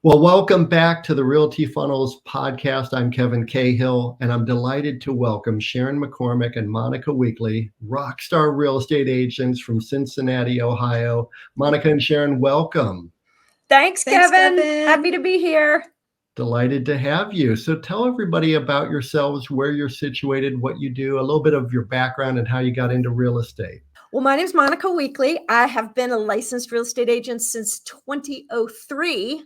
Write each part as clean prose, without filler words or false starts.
Well, welcome back to the Realty Funnels Podcast. I'm Kevin Cahill, and I'm delighted to welcome Sharon McCormick and Monica Weakley, rock star real estate agents from Cincinnati, Ohio. Monica and Sharon, welcome. Thanks, Kevin. Happy to be here. Delighted to have you. So tell everybody about yourselves, where you're situated, what you do, a little bit of your background and how you got into real estate. Well, my name is Monica Weakley. I have been a licensed real estate agent since 2003.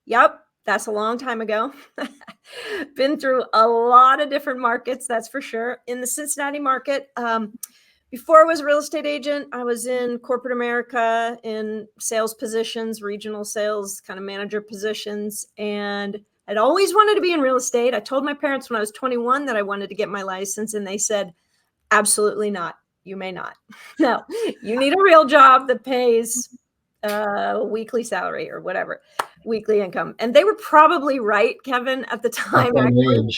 Yep, that's a long time ago. Been through a lot of different markets, that's for sure. In the Cincinnati market, before I was a real estate agent, I was in corporate America in sales positions, regional sales, kind of manager positions. And I'd always wanted to be in real estate. I told my parents when I was 21 that I wanted to get my license, and they said, absolutely not. You may not. No, you need a real job that pays a weekly salary or whatever, weekly income. And they were probably right, Kevin, at the time, actually.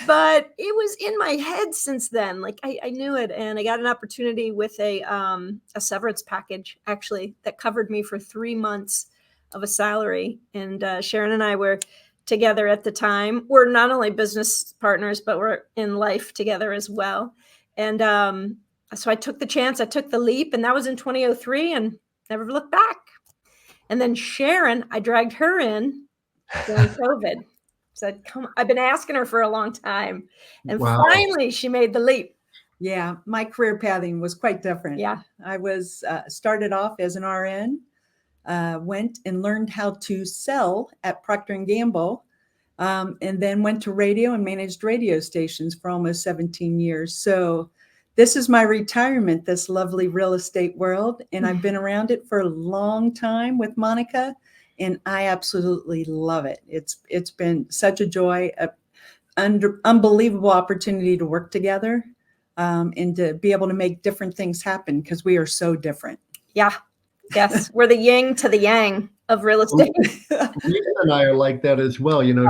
But it was in my head since then. Like I knew it, and I got an opportunity with a severance package, actually, that covered me for 3 months of a salary. And Sharon and I were together at the time. We're not only business partners, but we're in life together as well. And so I took the chance, I took the leap, and that was in 2003, and never looked back. And then Sharon, I dragged her in during COVID. Said, come, I've been asking her for a long time. And finally she made the leap. Yeah, my career pathing was quite different. Yeah. I was started off as an RN, went and learned how to sell at Procter & Gamble, and then went to radio and managed radio stations for almost 17 years. So this is my retirement, this lovely real estate world. And I've been around it for a long time with Monica, and I absolutely love it. It's been such a joy, unbelievable opportunity to work together, and to be able to make different things happen because we are so different. Yeah. Yes. We're the yin to the yang of real estate. Lisa and I are like that as well. You know,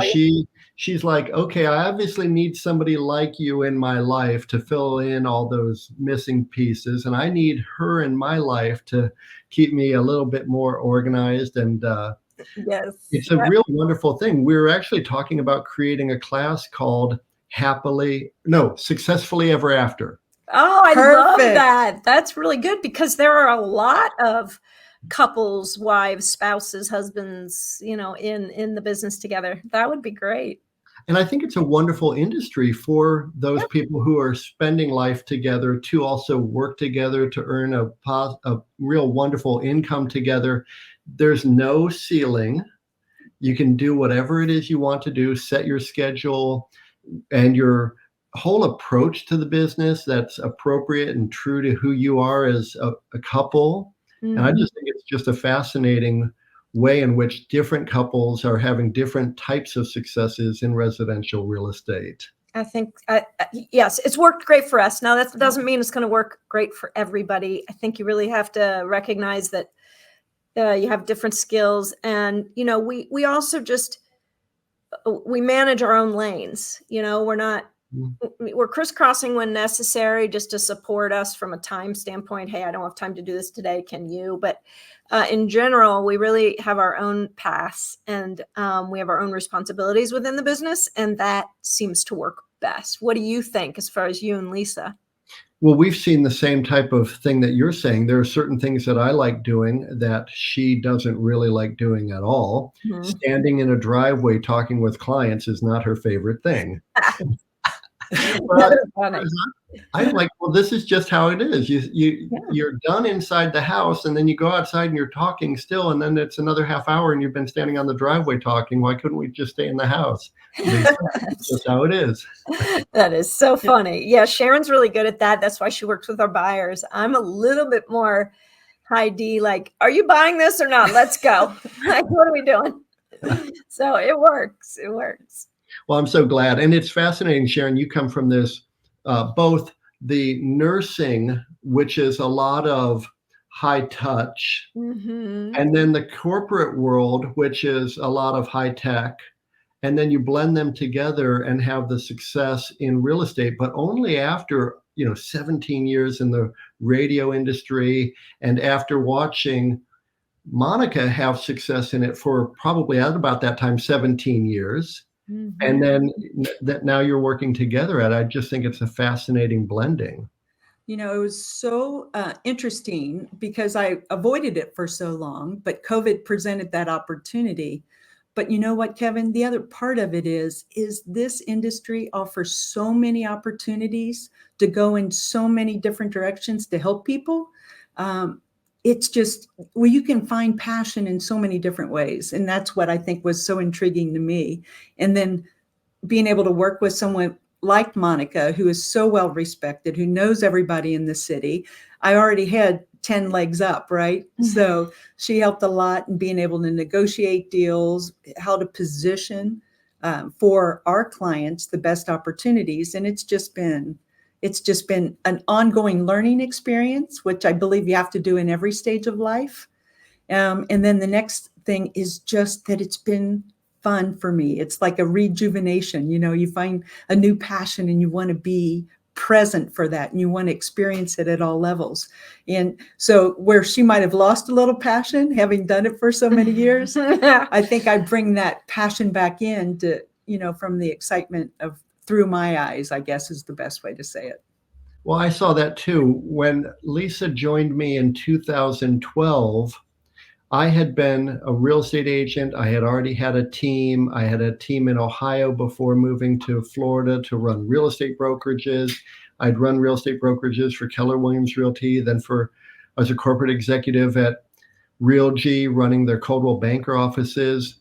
she's like, okay, I obviously need somebody like you in my life to fill in all those missing pieces. And I need her in my life to keep me a little bit more organized. And yes, it's a real wonderful thing. We were actually talking about creating a class called Successfully Ever After. Oh, I love that. That's really good because there are a lot of couples, wives, spouses, husbands, in the business together. That would be great. And I think it's a wonderful industry for those people who are spending life together to also work together to earn a real wonderful income together. There's no ceiling. You can do whatever it is you want to do, set your schedule, and your whole approach to the business that's appropriate and true to who you are as a couple. Mm-hmm. And I just think it's just a fascinating way in which different couples are having different types of successes in residential real estate. I think, yes, it's worked great for us. Now, that doesn't mean it's going to work great for everybody. I think you really have to recognize that you have different skills. And, we also we manage our own lanes. We're crisscrossing when necessary just to support us from a time standpoint. Hey, I don't have time to do this today. Can you? But in general, we really have our own paths, and we have our own responsibilities within the business. And that seems to work best. What do you think as far as you and Lisa? Well, we've seen the same type of thing that you're saying. There are certain things that I like doing that she doesn't really like doing at all. Mm-hmm. Standing in a driveway talking with clients is not her favorite thing. I'm like, well, this is just how it is. You're done inside the house, and then you go outside and you're talking still, and then it's another half hour and you've been standing on the driveway talking. Why couldn't we just stay in the house? That's just how it is. That is so funny. Yeah, Sharon's really good at that. That's why she works with our buyers. I'm a little bit more high D, like, are you buying this or not? Let's go. Like, what are we doing? So it works. It works. Well, I'm so glad. And it's fascinating, Sharon, you come from this, both the nursing, which is a lot of high touch, mm-hmm. and then the corporate world, which is a lot of high tech. And then you blend them together and have the success in real estate, but only after, 17 years in the radio industry and after watching Monica have success in it for probably at about that time, 17 years. Mhm. And then that now you're working together at, I just think it's a fascinating blending. You know, it was so interesting because I avoided it for so long, but COVID presented that opportunity. But you know what, Kevin? The other part of it is this industry offers so many opportunities to go in so many different directions to help people. It's just, well, you can find passion in so many different ways. And that's what I think was so intriguing to me. And then being able to work with someone like Monica, who is so well respected, who knows everybody in the city. I already had 10 legs up, right? Mm-hmm. So she helped a lot in being able to negotiate deals, how to position for our clients the best opportunities. And it's just been an ongoing learning experience, which I believe you have to do in every stage of life. And then the next thing is just that it's been fun for me. It's like a rejuvenation. You know, you find a new passion and you want to be present for that and you want to experience it at all levels. And so where she might have lost a little passion, having done it for so many years, I think I bring that passion back in to, you know, from the excitement of through my eyes, I guess is the best way to say it. Well, I saw that too. When Lisa joined me in 2012, I had been a real estate agent. I had already had a team. I had a team in Ohio before moving to Florida to run real estate brokerages. I'd run real estate brokerages for Keller Williams Realty. Then I was a corporate executive at Realty, running their Coldwell Banker offices.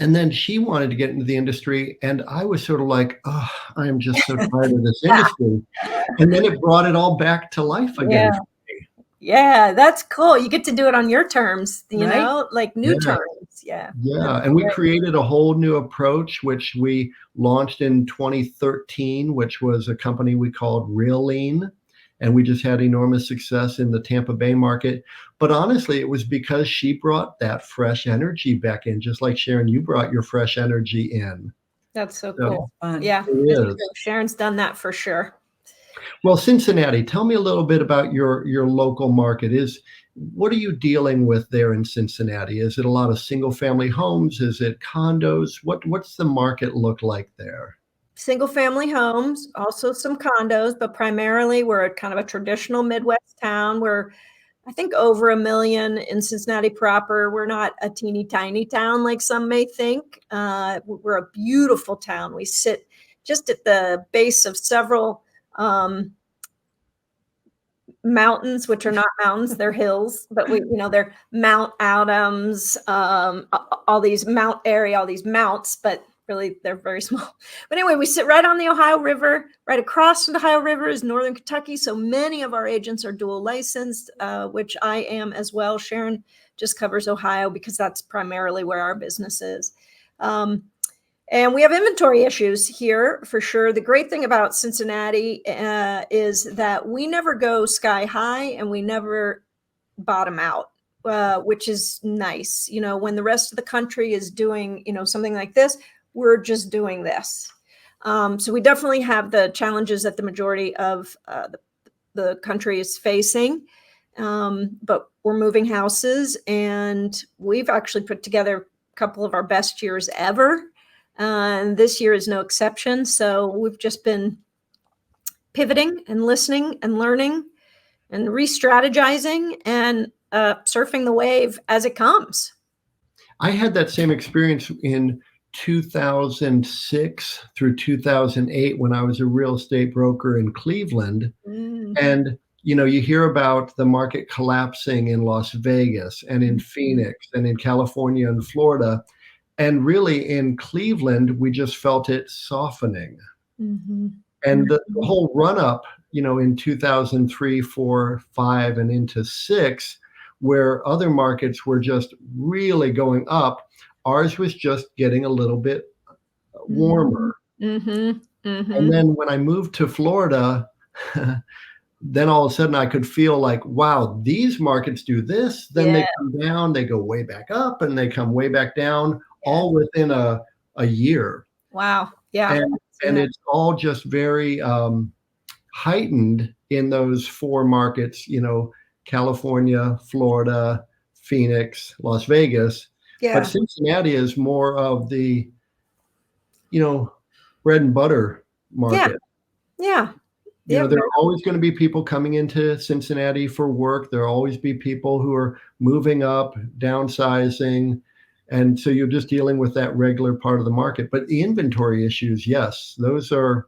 And then she wanted to get into the industry. And I was sort of like, oh, I am just so tired of this industry. And then it brought it all back to life again. Yeah. Yeah, that's cool. You get to do it on your terms, you right? know, like new terms. Yeah. Yeah. And we created a whole new approach, which we launched in 2013, which was a company we called Reallean. And we just had enormous success in the Tampa Bay market. But honestly, it was because she brought that fresh energy back in, just like Sharon, you brought your fresh energy in. That's so cool. Yeah. Sharon's done that for sure. Well, Cincinnati, tell me a little bit about your local market. What are you dealing with there in Cincinnati? Is it a lot of single family homes? Is it condos? What's the market look like there? Single family homes, also some condos, but primarily we're kind of a traditional Midwest town. We're, I think, over 1 million in Cincinnati proper. We're not a teeny tiny town like some may think. We're a beautiful town. We sit just at the base of several mountains, which are not mountains, they're hills, but they're Mount Adams, all these mounts, but really they're very small. But anyway, we sit right on the Ohio River. Right across from the Ohio River is Northern Kentucky. So many of our agents are dual licensed, which I am as well. Sharon just covers Ohio because that's primarily where our business is. And we have inventory issues here for sure. The great thing about Cincinnati is that we never go sky high and we never bottom out, which is nice. You know, when the rest of the country is doing, something like this, we're just doing this. So we definitely have the challenges that the majority of the country is facing. But we're moving houses and we've actually put together a couple of our best years ever. And this year is no exception. So we've just been pivoting and listening and learning and re-strategizing and surfing the wave as it comes. I had that same experience in 2006 through 2008 when I was a real estate broker in Cleveland. Mm-hmm. And, you hear about the market collapsing in Las Vegas and in Phoenix and in California and Florida. And really in Cleveland, we just felt it softening. Mm-hmm. And the whole run up, in 2003, 4, 5, and into 6, where other markets were just really going up, ours was just getting a little bit warmer. Mm-hmm. Mm-hmm. And then when I moved to Florida, then all of a sudden I could feel like, wow, these markets do this. Then they come down, they go way back up, and they come way back down. All within a year. Wow. Yeah. And it's all just very heightened in those 4 markets, California, Florida, Phoenix, Las Vegas. Yeah. But Cincinnati is more of the, bread and butter market. Yeah. There are always going to be people coming into Cincinnati for work. There will always be people who are moving up, downsizing. And so you're just dealing with that regular part of the market. But the inventory issues, yes, those are,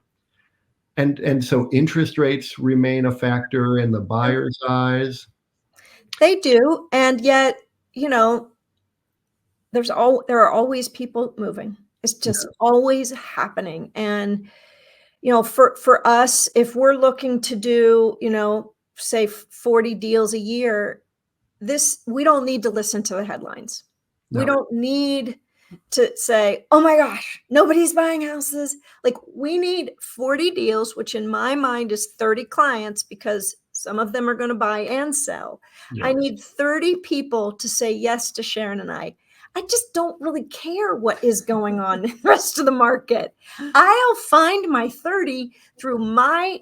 and so interest rates remain a factor in the buyer's eyes. They do. And yet, there are always people moving. It's just always happening. And, for us, if we're looking to do, say 40 deals a year, we don't need to listen to the headlines. No. We don't need to say, oh my gosh, nobody's buying houses. Like, we need 40 deals, which in my mind is 30 clients, because some of them are going to buy and sell. Yeah. I need 30 people to say yes to Sharon and I. I just don't really care what is going on in the rest of the market. I'll find my 30 through my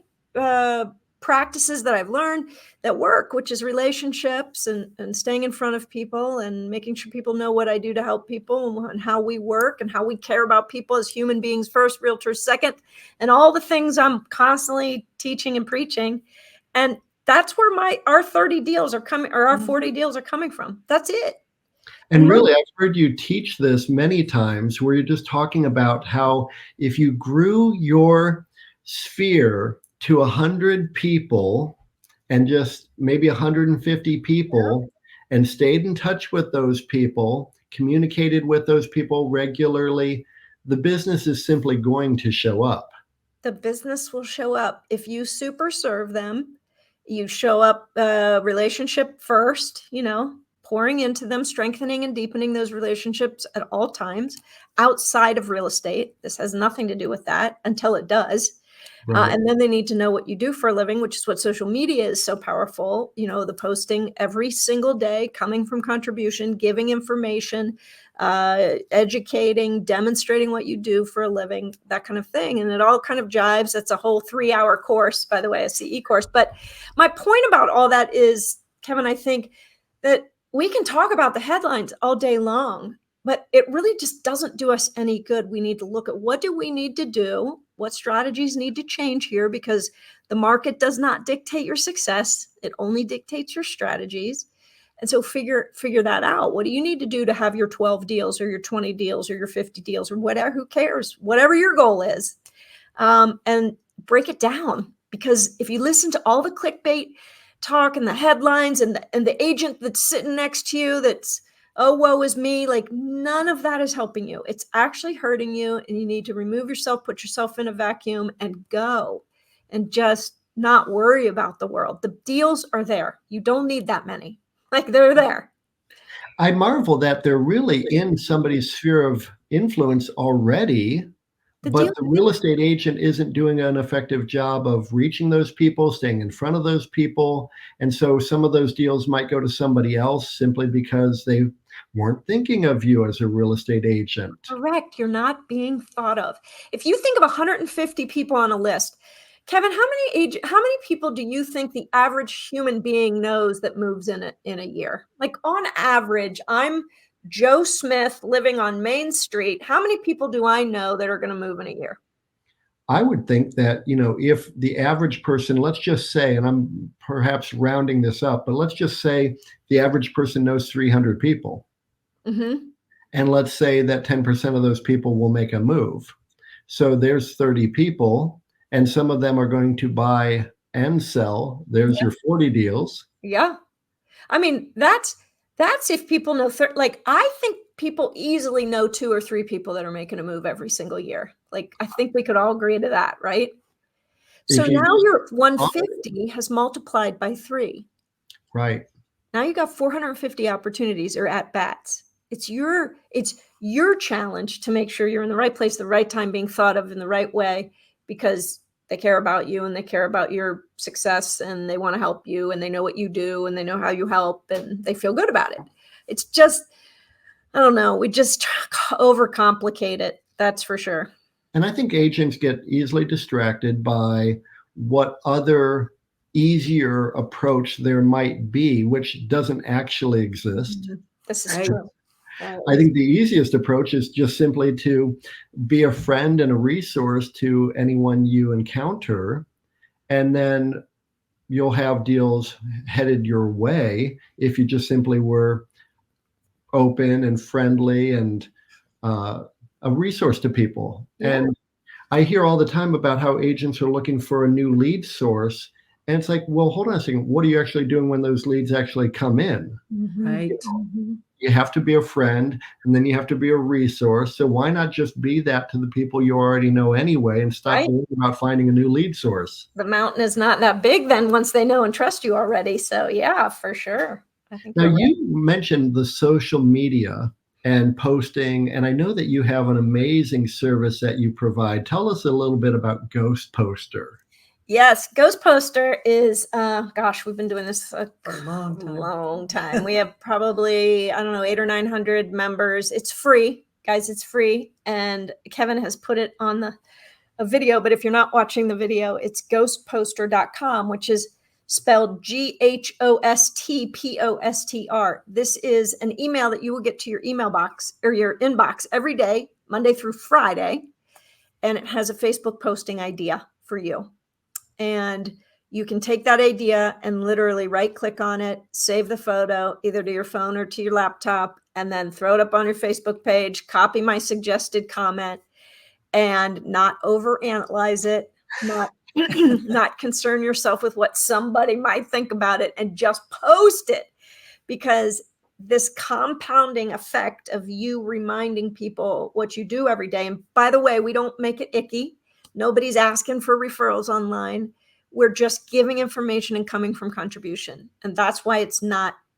practices that I've learned that work, which is relationships and staying in front of people and making sure people know what I do to help people and how we work and how we care about people as human beings first, realtors second, and all the things I'm constantly teaching and preaching. And that's where our 30 deals are coming, or our 40 deals are coming from. That's it. And really, I've heard you teach this many times, where you're just talking about how if you grew your sphere to 100 people and just maybe 150 people and stayed in touch with those people, communicated with those people regularly, the business is simply going to show up. The business will show up. If you super serve them, you show up relationship first, pouring into them, strengthening and deepening those relationships at all times outside of real estate. This has nothing to do with that until it does. Right. And then they need to know what you do for a living, which is what social media is so powerful. The posting every single day, coming from contribution, giving information, educating, demonstrating what you do for a living, that kind of thing. And it all kind of jives. That's a whole 3-hour course, by the way, a CE course. But my point about all that is, Kevin, I think that we can talk about the headlines all day long, but it really just doesn't do us any good. We need to look at what do we need to do, what strategies need to change here, because the market does not dictate your success. It only dictates your strategies. And so figure that out. What do you need to do to have your 12 deals or your 20 deals or your 50 deals or whatever? Who cares? Whatever your goal is, and break it down. Because if you listen to all the clickbait talk and the headlines and the agent that's sitting next to you that's, oh, woe is me, like, none of that is helping you. It's actually hurting you, and you need to remove yourself, put yourself in a vacuum and go and just not worry about the world. The deals are there. You don't need that many. Like, they're there. I marvel that they're really in somebody's sphere of influence already, but the real estate agent isn't doing an effective job of reaching those people, staying in front of those people. And so some of those deals might go to somebody else simply because they weren't thinking of you as a real estate agent. Correct. You're not being thought of. If you think of 150 people on a list, Kevin, how many people do you think the average human being knows that moves in a year? Like, on average, I'm Joe Smith living on Main Street. How many people do I know that are going to move in a year? I would think that, if the average person, let's just say, and I'm perhaps rounding this up, but let's just say the average person knows 300 people. Mm-hmm. And let's say that 10% of those people will make a move. So there's 30 people, and some of them are going to buy and sell. There's your 40 deals. Yeah. I mean, that's if people know, I think people easily know 2 or 3 people that are making a move every single year. Like, I think we could all agree to that, right? So now your 150 has multiplied by 3. Right. Now you got 450 opportunities or at bats. It's your challenge to make sure you're in the right place, the right time, being thought of in the right way, because they care about you and they care about your success and they want to help you and they know what you do and they know how you help and they feel good about it. It's just, I don't know. We just overcomplicate it. That's for sure. And I think agents get easily distracted by what other easier approach there might be, which doesn't actually exist. Mhm. This is Right. true. I think the easiest approach is just simply to be a friend and a resource to anyone you encounter, and then you'll have deals headed your way if you just simply were open and friendly and a resource to people. Yeah. And I hear all the time about how agents are looking for a new lead source. And it's like, well, hold on a second. What are you actually doing when those leads actually come in? Right. Mhm. You have to be a friend, and then you have to be a resource. So why not just be that to the people you already know anyway, and stop Right. worrying about finding a new lead source? The mountain is not that big then once they know and trust you already. So yeah, for sure. I think Now, you're right. you mentioned the social media and posting, and I know that you have an amazing service that you provide. Tell us a little bit about Ghost Poster. Yes, Ghost Poster is, gosh, we've been doing this For a long time. long time. We have probably, I don't know, 800 or 900 members. It's free, guys. It's free, and Kevin has put it on a video. But if you're not watching the video, it's ghostposter.com, which is spelled GHOSTPOSTR. This is an email that you will get to your email box or your inbox every day, Monday through Friday, and it has a Facebook posting idea for you. And you can take that idea and literally right click on it, save the photo either to your phone or to your laptop, and then throw it up on your Facebook page, copy my suggested comment, and not overanalyze it, not concern yourself with what somebody might think about it, and just post it. Because this compounding effect of you reminding people what you do every day. And by the way, we don't make it icky. Nobody's asking for referrals online. We're just giving information and coming from contribution. And that's why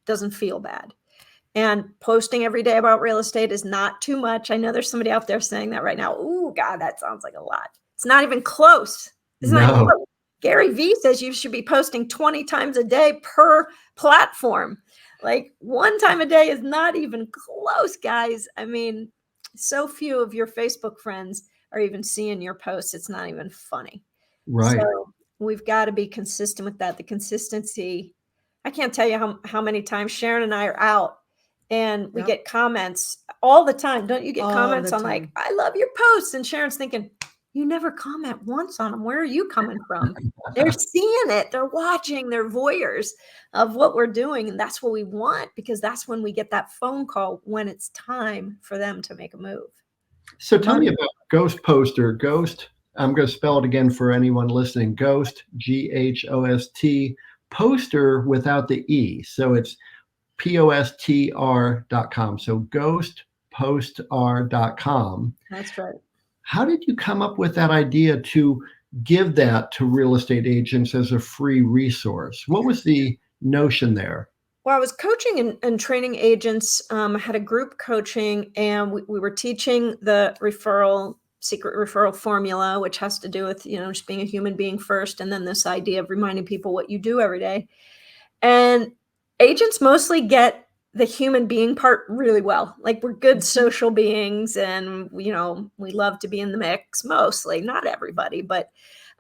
doesn't feel bad. And posting every day about real estate is not too much. I know there's somebody out there saying that right now. Ooh, God, that sounds like a lot. It's not even close. It's not even close. Gary Vee says you should be posting 20 times a day per platform. Like one time a day is not even close, guys. I mean, so few of your Facebook friends are even seeing your posts. It's not even funny. Right. So we've got to be consistent with that. The consistency. I can't tell you how many times Sharon and I are out and we get comments all the time. Don't you get All comments the on like, time. I love your posts? And Sharon's thinking, you never comment once on them. Where are you coming from? They're seeing it. They're watching. They're voyeurs of what we're doing. And that's what we want, because that's when we get that phone call when it's time for them to make a move. So tell me about Ghost Poster. Ghost, I'm going to spell it again for anyone listening. Ghost, GHOST, poster without the E. So it's postr.com. So ghostposter.com. That's right. How did you come up with that idea to give that to real estate agents as a free resource? What was the notion there? Well, I was coaching and training agents. I had a group coaching, and we were teaching the secret referral formula, which has to do with, just being a human being first. And then this idea of reminding people what you do every day. And agents mostly get the human being part really well. Like, we're good social beings, and, we love to be in the mix mostly, not everybody, but,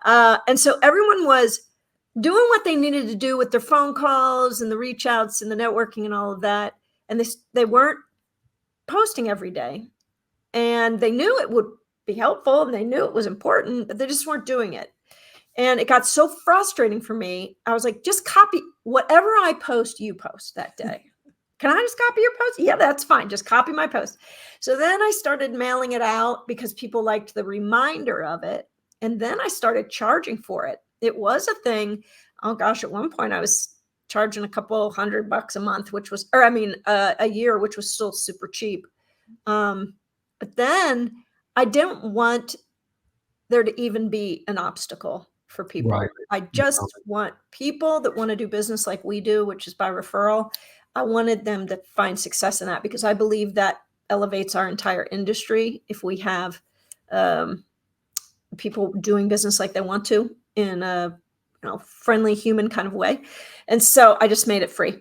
and so everyone was doing what they needed to do with their phone calls and the reach outs and the networking and all of that. And they weren't posting every day, and they knew it would be helpful and they knew it was important, but they just weren't doing it. And it got so frustrating for me. I was like, just copy whatever I post, you post that day. Can I just copy your post? Yeah, that's fine. Just copy my post. So then I started mailing it out because people liked the reminder of it. And then I started charging for it. It was a thing. Oh gosh, at one point I was charging a couple $100 a month, a year, which was still super cheap. But then I didn't want there to even be an obstacle for people. Right. I just want people that want to do business like we do, which is by referral. I wanted them to find success in that, because I believe that elevates our entire industry if we have people doing business like they want to in a friendly human kind of way. And so I just made it free.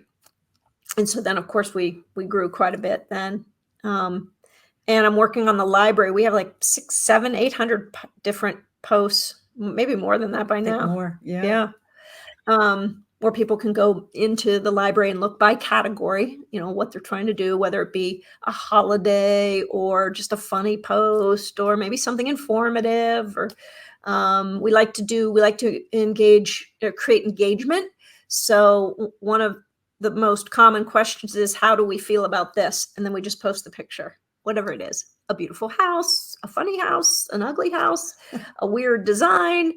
And so then, of course, we grew quite a bit then. And I'm working on the library. We have like 600, 700, 800 different posts, maybe more than that by now. More, yeah. Yeah. where people can go into the library and look by category, what they're trying to do, whether it be a holiday or just a funny post or maybe something informative, or we like to engage or create engagement. So one of the most common questions is, how do we feel about this? And then we just post the picture, whatever it is, a beautiful house, a funny house, an ugly house, a weird design,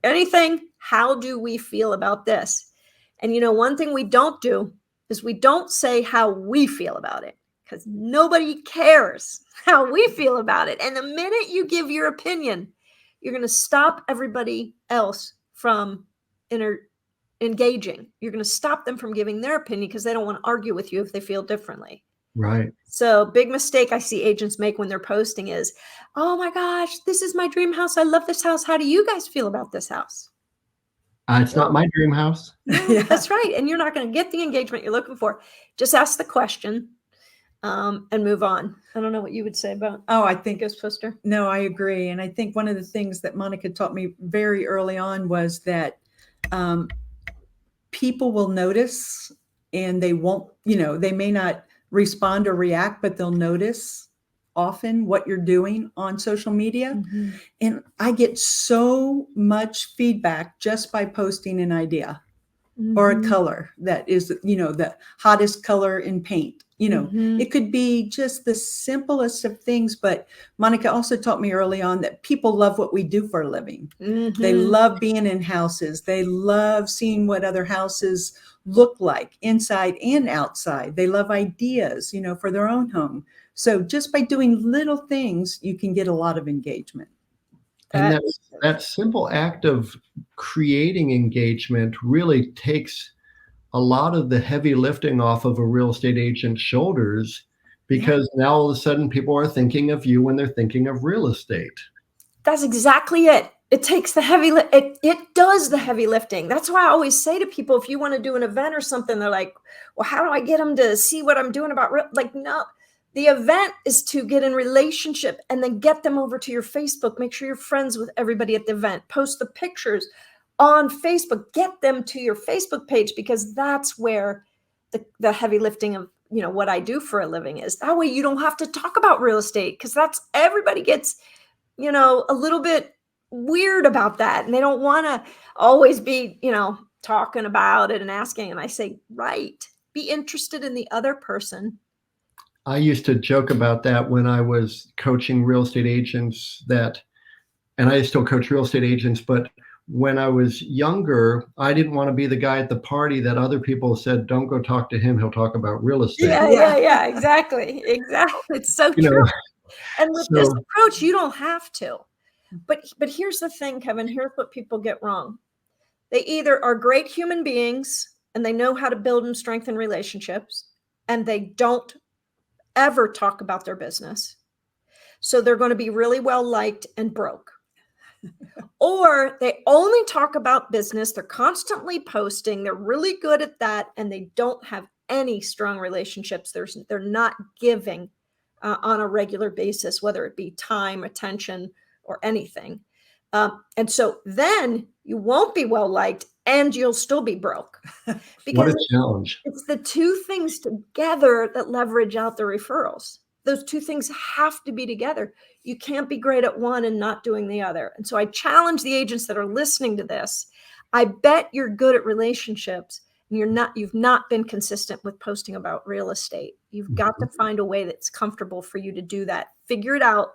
anything. How do we feel about this? And one thing we don't do is we don't say how we feel about it, because nobody cares how we feel about it. And the minute you give your opinion, you're going to stop everybody else from engaging. You're going to stop them from giving their opinion because they don't want to argue with you if they feel differently. Right. So big mistake I see agents make when they're posting is, oh my gosh, this is my dream house. I love this house. How do you guys feel about this house? It's not my dream house. Yeah. That's right. And you're not going to get the engagement you're looking for. Just ask the question and move on. I don't know what you would say about I think ghost poster. No, I agree. And I think one of the things that Monica taught me very early on was that people will notice, and they won't, they may not respond or react, but they'll notice often what you're doing on social media. Mm-hmm. And I get so much feedback just by posting an idea or a color that is, the hottest color in paint. It could be just the simplest of things. But Monica also taught me early on that people love what we do for a living. Mm-hmm. They love being in houses. They love seeing what other houses look like inside and outside. They love ideas, for their own home. So just by doing little things, you can get a lot of engagement. And that simple act of creating engagement really takes a lot of the heavy lifting off of a real estate agent's shoulders, because now all of a sudden people are thinking of you when they're thinking of real estate. That's exactly it. It takes the heavy it does the heavy lifting. That's why I always say to people, if you want to do an event or something, they're like, well, how do I get them to see what I'm doing about no. The event is to get in relationship and then get them over to your Facebook. Make sure you're friends with everybody at the event. Post the pictures on Facebook. Get them to your Facebook page, because that's where the heavy lifting of what I do for a living is. That way you don't have to talk about real estate, because everybody gets a little bit weird about that, and they don't want to always be talking about it and asking. And I say, right, be interested in the other person. I used to joke about that when I was coaching real estate agents and I still coach real estate agents, but when I was younger, I didn't want to be the guy at the party that other people said, don't go talk to him. He'll talk about real estate. Yeah, exactly. It's so true. And with this approach, you don't have to. But here's the thing, Kevin, here's what people get wrong. They either are great human beings and they know how to build and strengthen relationships, and they don't ever talk about their business. So they're going to be really well liked and broke. Or they only talk about business. They're constantly posting. They're really good at that. And they don't have any strong relationships. They're not giving on a regular basis, whether it be time, attention, or anything. And so then you won't be well liked and you'll still be broke. Because what a challenge. It's the two things together that leverage out the referrals. Those two things have to be together. You can't be great at one and not doing the other. And so I challenge the agents that are listening to this. I bet you're good at relationships and you've not been consistent with posting about real estate. You've got to find a way that's comfortable for you to do that. Figure it out.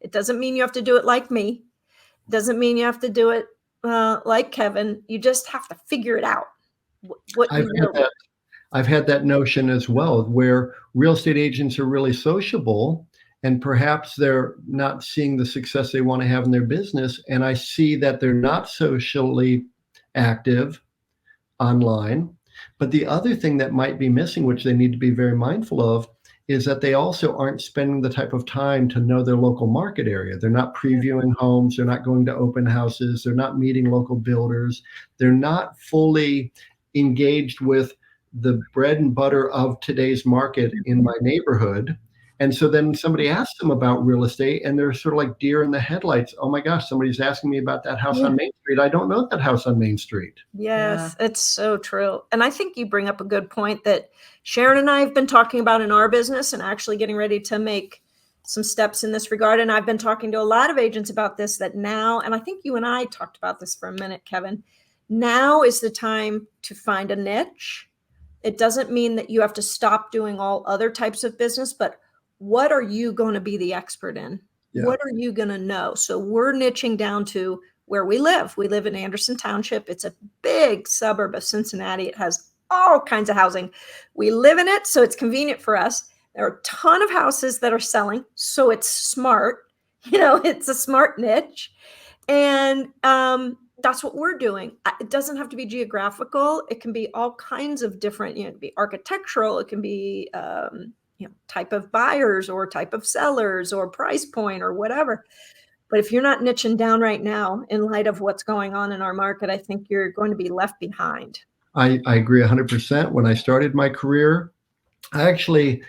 It doesn't mean you have to do it like me. It doesn't mean you have to do it like Kevin. You just have to figure it out. I've had that notion as well, where real estate agents are really sociable and perhaps they're not seeing the success they want to have in their business. And I see that they're not socially active online. But the other thing that might be missing, which they need to be very mindful of, is that they also aren't spending the type of time to know their local market area. They're not previewing homes. They're not going to open houses. They're not meeting local builders. They're not fully engaged with the bread and butter of today's market in my neighborhood. And so then somebody asks them about real estate and they're sort of like deer in the headlights. Oh my gosh, somebody's asking me about that house on Main Street. I don't know that house on Main Street. Yes, it's so true. And I think you bring up a good point that Sharon and I have been talking about in our business and actually getting ready to make some steps in this regard. And I've been talking to a lot of agents about this, that now, and I think you and I talked about this for a minute, Kevin, now is the time to find a niche. It doesn't mean that you have to stop doing all other types of business, but what are you going to be the expert in? Yeah. What are you going to know? So we're niching down to where we live. We live in Anderson Township. It's a big suburb of Cincinnati. It has all kinds of housing. We live in it, so it's convenient for us. There are a ton of houses that are selling, so it's smart. It's a smart niche. And that's what we're doing. It doesn't have to be geographical. It can be all kinds of different, it can be architectural. It can be, type of buyers or type of sellers or price point or whatever. But if you're not niching down right now, in light of what's going on in our market, I think you're going to be left behind. I agree 100%. When I started my career, I actually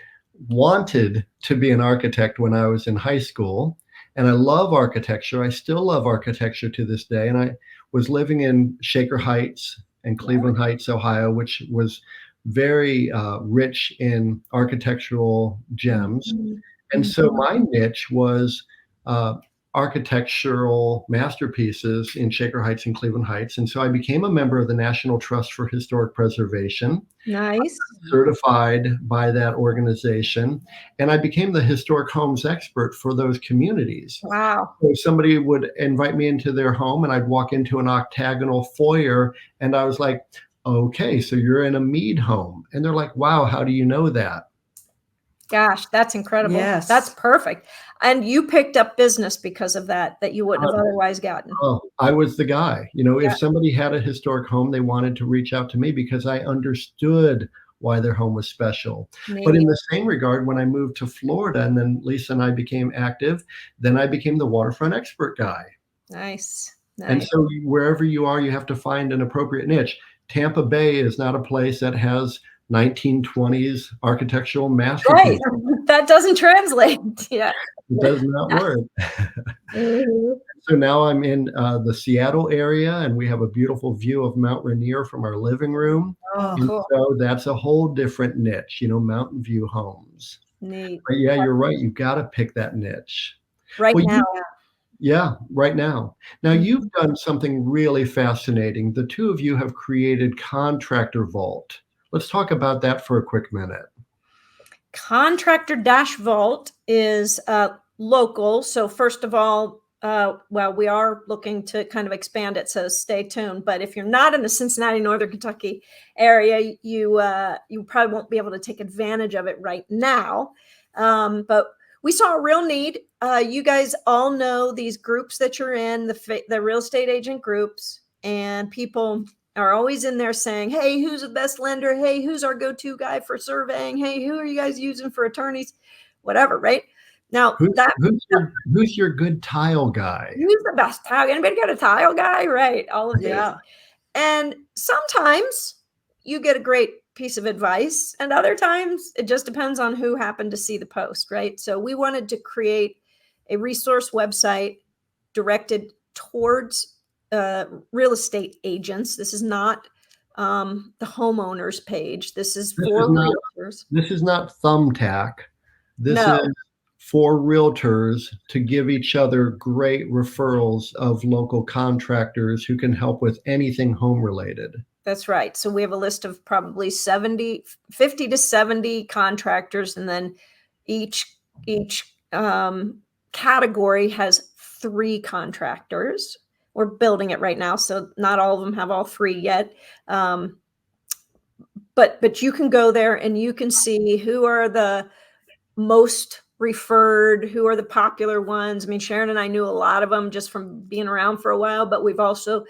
wanted to be an architect when I was in high school. And I love architecture. I still love architecture to this day. And I was living in Shaker Heights and Cleveland Heights, Ohio, which was very rich in architectural gems. And so my niche was architectural masterpieces in Shaker Heights and Cleveland Heights. And so I became a member of the National Trust for Historic Preservation. Nice. Certified by that organization. And I became the historic homes expert for those communities. Wow. So somebody would invite me into their home and I'd walk into an octagonal foyer and I was like, okay, so you're in a Mead home. And they're like, wow, how do you know that? Gosh, that's incredible. Yes. That's perfect. And you picked up business because of that you wouldn't have otherwise gotten. Oh, I was the guy. If somebody had a historic home, they wanted to reach out to me because I understood why their home was special. Maybe. But in the same regard, when I moved to Florida and then Lisa and I became active, then I became the waterfront expert guy. Nice. And so wherever you are, you have to find an appropriate niche. Tampa Bay is not a place that has 1920s architectural masterpieces. Right. That doesn't translate. Yeah. It does not work. So now I'm in the Seattle area and we have a beautiful view of Mount Rainier from our living room. Oh, and cool. so that's a whole different niche, mountain view homes. Neat. But yeah, you're right. You've got to pick that niche. Right now. Yeah, right now. Now you've done something really fascinating. The two of you have created Contractor Vault. Let's talk about that for a quick minute. Contractor-Vault is local. So first of all, we are looking to kind of expand it, so stay tuned. But if you're not in the Cincinnati, Northern Kentucky area, you probably won't be able to take advantage of it right now. But we saw a real need. You guys all know these groups that you're in, the real estate agent groups, and people are always in there saying, hey, who's the best lender? Hey, who's our go-to guy for surveying? Hey, who are you guys using for attorneys? Whatever, right? Now, who's your good tile guy? Who's the best tile? Anybody got a tile guy? Right, all of these. Yeah. And sometimes you get a great piece of advice, and other times it just depends on who happened to see the post, right? So we wanted to create a resource website directed towards real estate agents. This is not the homeowners page. This is for realtors. This is not Thumbtack. This is for realtors to give each other great referrals of local contractors who can help with anything home related. That's right. So we have a list of probably 50 to 70 contractors, and then each category has 3 contractors. We're building it right now, so not all of them have all 3 yet. But you can go there and you can see who are the most referred, who are the popular ones. I mean, Sharon and I knew a lot of them just from being around for a while, but we've also,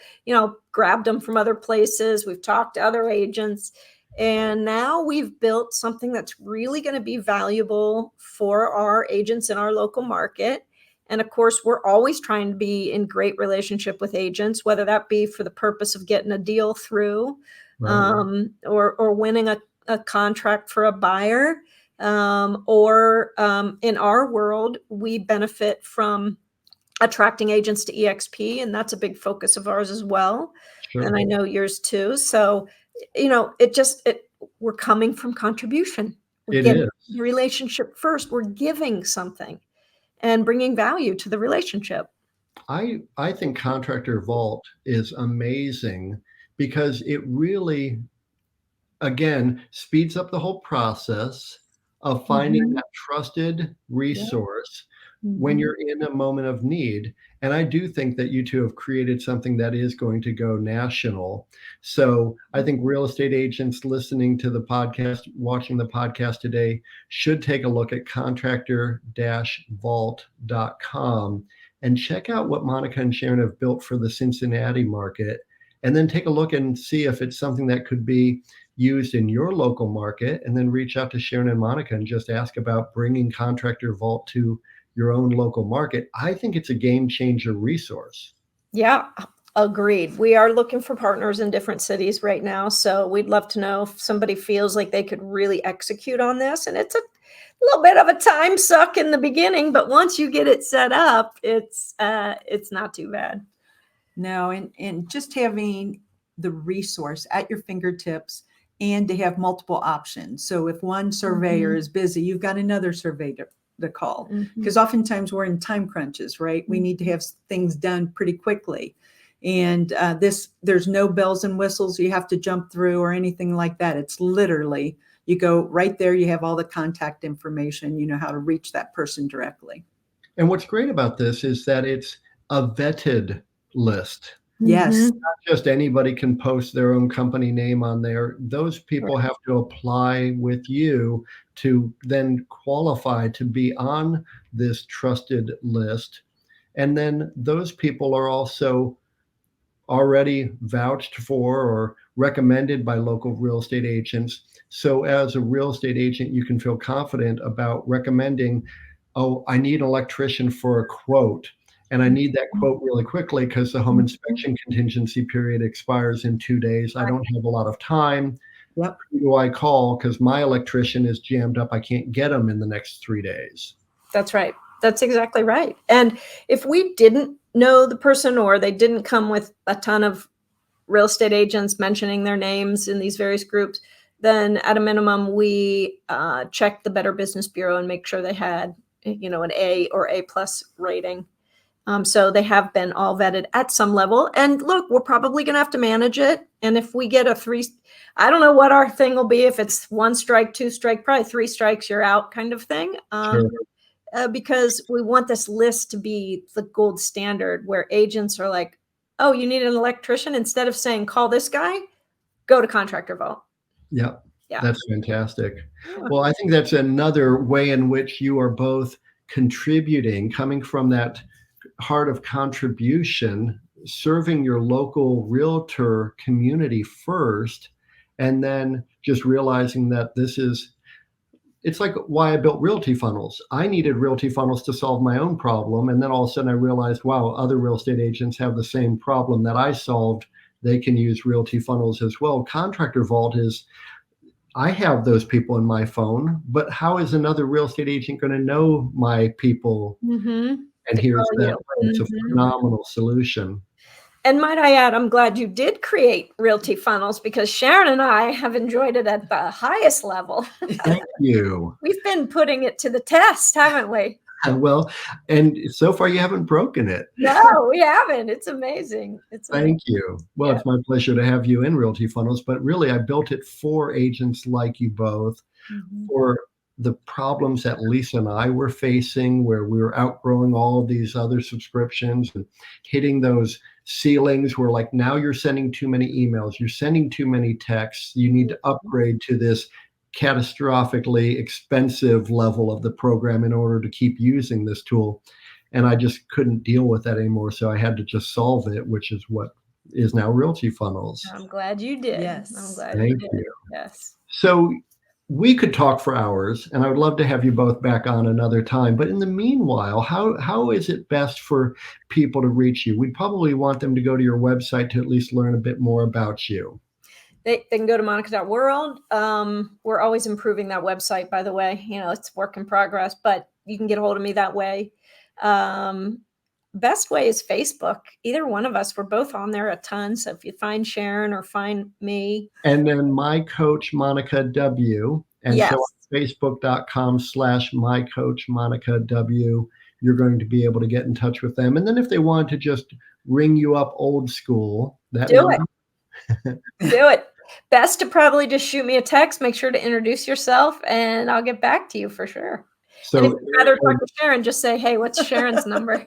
grabbed them from other places. We've talked to other agents, and now we've built something that's really going to be valuable for our agents in our local market. And of course, we're always trying to be in great relationship with agents, whether that be for the purpose of getting a deal through, or winning a contract for a buyer. or in our world, we benefit from attracting agents to EXP, and that's a big focus of ours as well. Sure. And I know yours too. So, we're coming from contribution. We're getting the relationship first. We're giving something and bringing value to the relationship. I think Contractor Vault is amazing because it really, again, speeds up the whole process of finding that trusted resource when you're in a moment of need. And I do think that you two have created something that is going to go national. So I think real estate agents listening to the podcast, watching the podcast today, should take a look at contractor-vault.com and check out what Monica and Sharon have built for the Cincinnati market. And then take a look and see if it's something that could be used in your local market, and then reach out to Sharon and Monica and just ask about bringing Contractor Vault to your own local market. I think it's a game changer resource. Yeah, agreed. We are looking for partners in different cities right now. So we'd love to know if somebody feels like they could really execute on this. And it's a little bit of a time suck in the beginning, but once you get it set up, it's not too bad. No, and just having the resource at your fingertips and to have multiple options. So if one surveyor is busy, you've got another surveyor to call, because oftentimes we're in time crunches, right? We need to have things done pretty quickly. And there's no bells and whistles you have to jump through or anything like that. It's literally, you go right there, you have all the contact information, you know how to reach that person directly. And what's great about this is that it's a vetted list. Yes. Not just anybody can post their own company name on there. Those people have to apply with you to then qualify to be on this trusted list. And then those people are also already vouched for or recommended by local real estate agents. So as a real estate agent, you can feel confident about recommending, oh, I need an electrician for a quote. And I need that quote really quickly because the home inspection contingency period expires in 2 days. I don't have a lot of time. Yep. Who do I call? Because my electrician is jammed up. I can't get him in the next 3 days. That's right. That's exactly right. And if we didn't know the person, or they didn't come with a ton of real estate agents mentioning their names in these various groups, then at a minimum, we check the Better Business Bureau and make sure they had, an A or A+ rating. So they have been all vetted at some level. And look, we're probably going to have to manage it. And if we get a 3, I don't know what our thing will be. If it's 1 strike, 2 strike, probably 3 strikes, you're out kind of thing. Because we want this list to be the gold standard where agents are like, oh, you need an electrician? Instead of saying, call this guy, go to Contractor Vault. Yeah, that's fantastic. Yeah. Well, I think that's another way in which you are both contributing, coming from that heart of contribution, serving your local realtor community first, and then just realizing that it's like why I built Realty Funnels. I needed Realty Funnels to solve my own problem. And then all of a sudden I realized, wow, other real estate agents have the same problem that I solved. They can use Realty Funnels as well. Contractor Vault is, I have those people in my phone, but how is another real estate agent going to know my people? And here's that. It's a phenomenal solution. And might I add, I'm glad you did create Realty Funnels, because Sharon and I have enjoyed it at the highest level. Thank you. We've been putting it to the test, haven't we? Well, and so far you haven't broken it. No, we haven't. It's amazing. Thank you. Well, It's my pleasure to have you in Realty Funnels, but really I built it for agents like you both, for the problems that Lisa and I were facing, where we were outgrowing all of these other subscriptions and hitting those ceilings where, like, now you're sending too many emails, you're sending too many texts, you need to upgrade to this catastrophically expensive level of the program in order to keep using this tool. And I just couldn't deal with that anymore. So I had to just solve it, which is what is now Realty Funnels. I'm glad you did. Yes. I'm glad Thank you did. you. Yes. So we could talk for hours, and I would love to have you both back on another time. But in the meanwhile, how is it best for people to reach you? We'd probably want them to go to your website to at least learn a bit more about you. They can go to monica.world. We're always improving that website, by the way. It's work in progress, but you can get a hold of me that way. Best way is Facebook. Either one of us, we're both on there a ton. So if you find Sharon or find me. And then my coach, Monica W. And Yes. so facebook.com/my coach, Monica W. You're going to be able to get in touch with them. And then if they want to just ring you up old school, Do it. Best to probably just shoot me a text. Make sure to introduce yourself and I'll get back to you for sure. So and if you'd rather talk to Sharon, just say, hey, what's Sharon's number?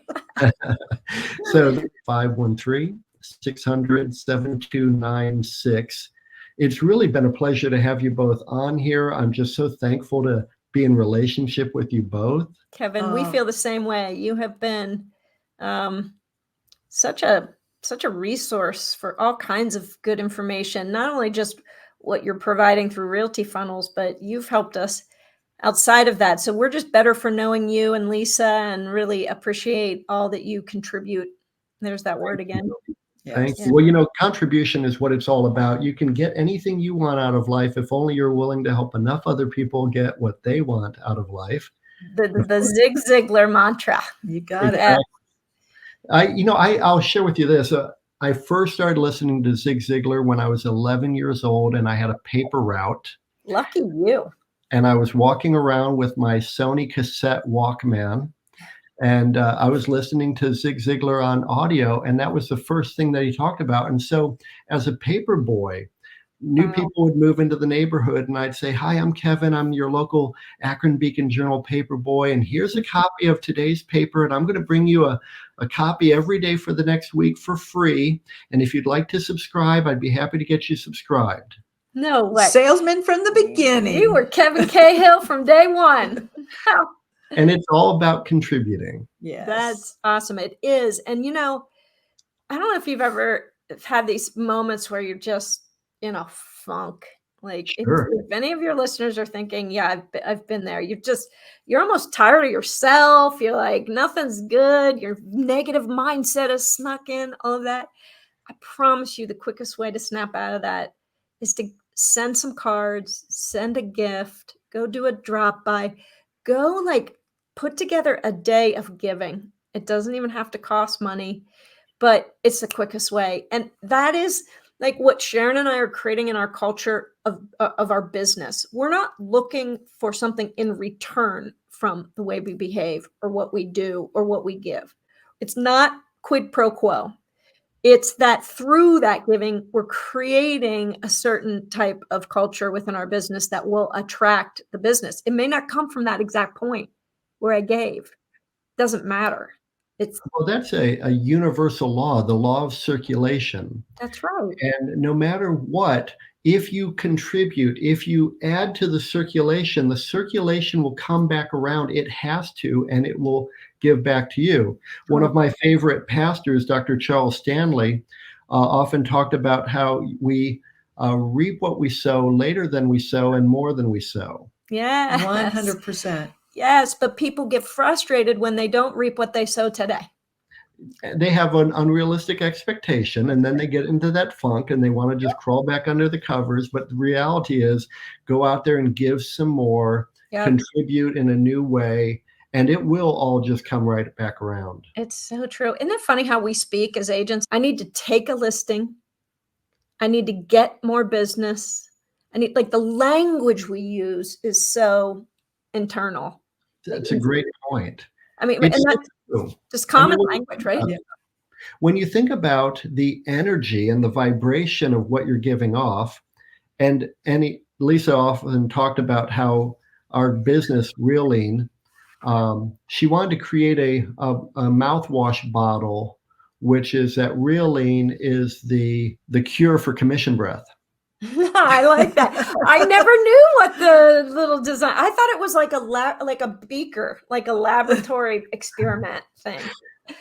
So 513-600-7296. It's really been a pleasure to have you both on here. I'm just so thankful to be in relationship with you both. Kevin, we feel the same way. You have been such a resource for all kinds of good information, not only just what you're providing through Realty Funnels, but you've helped us outside of that. So we're just better for knowing you and Lisa and really appreciate all that you contribute. There's that word again. Yes. Thank you. Well, contribution is what it's all about. You can get anything you want out of life if only you're willing to help enough other people get what they want out of life. The Zig Ziglar mantra. You got it. I'll share with you this. I first started listening to Zig Ziglar when I was 11 years old, and I had a paper route. Lucky you. And I was walking around with my Sony cassette Walkman, and I was listening to Zig Ziglar on audio, and that was the first thing that he talked about. And so as a paper boy, new people would move into the neighborhood, and I'd say, hi, I'm Kevin. I'm your local Akron Beacon Journal paper boy, and here's a copy of today's paper, and I'm going to bring you a copy every day for the next week for free. And if you'd like to subscribe, I'd be happy to get you subscribed. No way. Salesman from the beginning. You were Kevin Cahill from day one. And it's all about contributing. Yes. That's awesome. It is. And, I don't know if you've ever had these moments where you're just in a funk. Like Sure. if any of your listeners are thinking, yeah, I've been there. You're almost tired of yourself. You're like, nothing's good. Your negative mindset has snuck in, all of that. I promise you the quickest way to snap out of that is to send some cards, send a gift, go do a drop by, go put together a day of giving. It doesn't even have to cost money, but it's the quickest way. And that is what Sharon and I are creating in our culture of our business. We're not looking for something in return from the way we behave or what we do or what we give. It's not quid pro quo. It's that through that giving, we're creating a certain type of culture within our business that will attract the business. It may not come from that exact point where I gave. Doesn't matter. Well, that's a universal law, the law of circulation. That's right. And no matter what, if you contribute, if you add to the circulation will come back around. It has to, and it will give back to you. One of my favorite pastors, Dr. Charles Stanley, often talked about how we reap what we sow later than we sow and more than we sow. Yeah. 100%. Yes, but people get frustrated when they don't reap what they sow today. They have an unrealistic expectation, and then they get into that funk and they want to just crawl back under the covers. But the reality is, go out there and give some more, contribute in a new way, and it will all just come right back around. It's so true. Isn't it funny how we speak as agents? I need to take a listing. I need to get more business. I need the language we use is so internal. That's a great point. I mean, and that's just common language, right? Yeah. When you think about the energy and the vibration of what you're giving off, and Lisa often talked about how our business, Realine, she wanted to create a mouthwash bottle, which is that Realine is the cure for commission breath. I like that. I never knew what the little design. I thought it was like a beaker, like a laboratory experiment thing.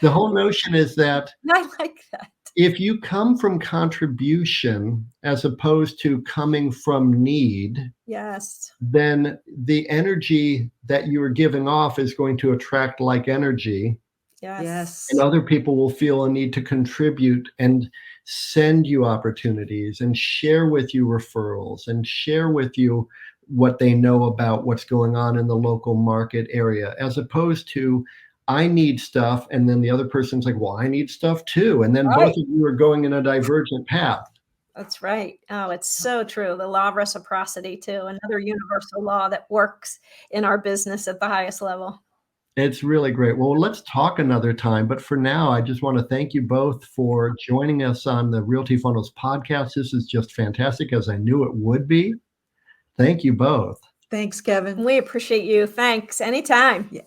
The whole notion is that I like that. If you come from contribution as opposed to coming from need, yes, then the energy that you are giving off is going to attract like energy. Yes. And other people will feel a need to contribute and send you opportunities and share with you referrals and share with you what they know about what's going on in the local market area, as opposed to, I need stuff, and then the other person's like, well, I need stuff too. And then both Right. of you are going in a divergent path. That's right. Oh, it's so true. The law of reciprocity, too, another universal law that works in our business at the highest level. It's really great. Well, let's talk another time. But for now, I just want to thank you both for joining us on the Realty Funnels podcast. This is just fantastic, as I knew it would be. Thank you both. Thanks, Kevin. We appreciate you. Thanks. Anytime. Yeah.